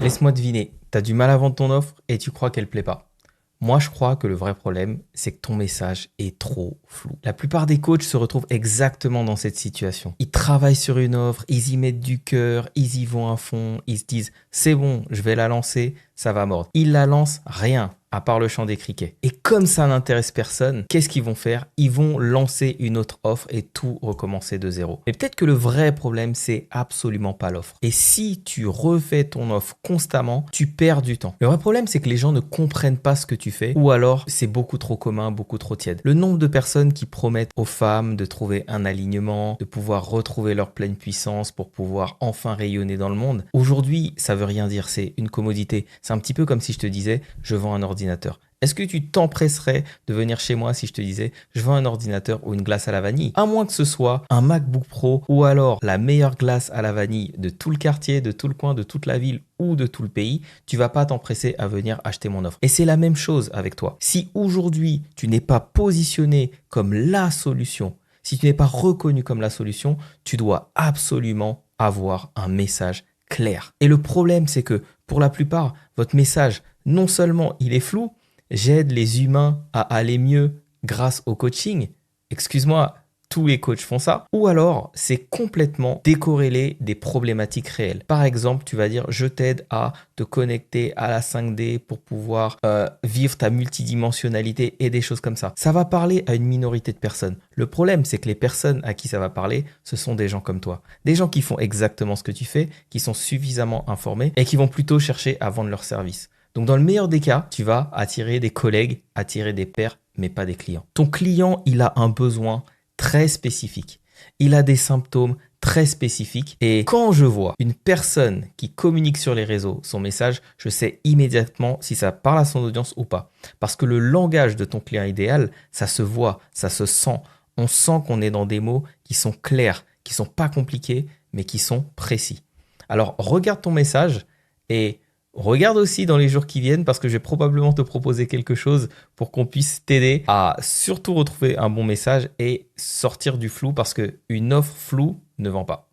Laisse-moi deviner, t'as du mal à vendre ton offre et tu crois qu'elle plaît pas. Moi, je crois que le vrai problème, c'est que ton message est trop flou. La plupart des coachs se retrouvent exactement dans cette situation. Ils travaillent sur une offre, ils y mettent du cœur, ils y vont à fond, ils se disent « c'est bon, je vais la lancer, ça va mordre ». Ils la lancent, rien, à part le chant des criquets. Et comme ça n'intéresse personne, qu'est-ce qu'ils vont faire? Ils vont lancer une autre offre et tout recommencer de zéro. Mais peut-être que le vrai problème, c'est absolument pas l'offre. Et si tu refais ton offre constamment, tu perds du temps. Le vrai problème, c'est que les gens ne comprennent pas ce que tu fais ou alors c'est beaucoup trop commun, beaucoup trop tiède. Le nombre de personnes qui promettent aux femmes de trouver un alignement, de pouvoir retrouver leur pleine puissance pour pouvoir enfin rayonner dans le monde, aujourd'hui, ça veut rien dire, c'est une commodité. C'est un petit peu comme si je te disais, je vends un ordinateur. Est-ce que tu t'empresserais de venir chez moi si je te disais je vends un ordinateur ou une glace à la vanille? À moins que ce soit un MacBook Pro ou alors la meilleure glace à la vanille de tout le quartier, de tout le coin, de toute la ville ou de tout le pays, tu vas pas t'empresser à venir acheter mon offre. Et c'est la même chose avec toi. Si aujourd'hui tu n'es pas positionné comme la solution, si tu n'es pas reconnu comme la solution, tu dois absolument avoir un message clair. Et le problème, c'est que pour la plupart, votre message, non seulement il est flou, j'aide les humains à aller mieux grâce au coaching. Excuse-moi, tous les coachs font ça. Ou alors, c'est complètement décorrélé des problématiques réelles. Par exemple, tu vas dire, je t'aide à te connecter à la 5D pour pouvoir vivre ta multidimensionnalité et des choses comme ça. Ça va parler à une minorité de personnes. Le problème, c'est que les personnes à qui ça va parler, ce sont des gens comme toi. Des gens qui font exactement ce que tu fais, qui sont suffisamment informés et qui vont plutôt chercher à vendre leurs services. Donc dans le meilleur des cas, tu vas attirer des collègues, attirer des pairs, mais pas des clients. Ton client, il a un besoin très spécifique. Il a des symptômes très spécifiques. Et quand je vois une personne qui communique sur les réseaux son message, je sais immédiatement si ça parle à son audience ou pas. Parce que le langage de ton client idéal, ça se voit, ça se sent. On sent qu'on est dans des mots qui sont clairs, qui sont pas compliqués, mais qui sont précis. Alors regarde ton message et regarde aussi dans les jours qui viennent parce que je vais probablement te proposer quelque chose pour qu'on puisse t'aider à surtout retrouver un bon message et sortir du flou parce qu'une offre floue ne vend pas.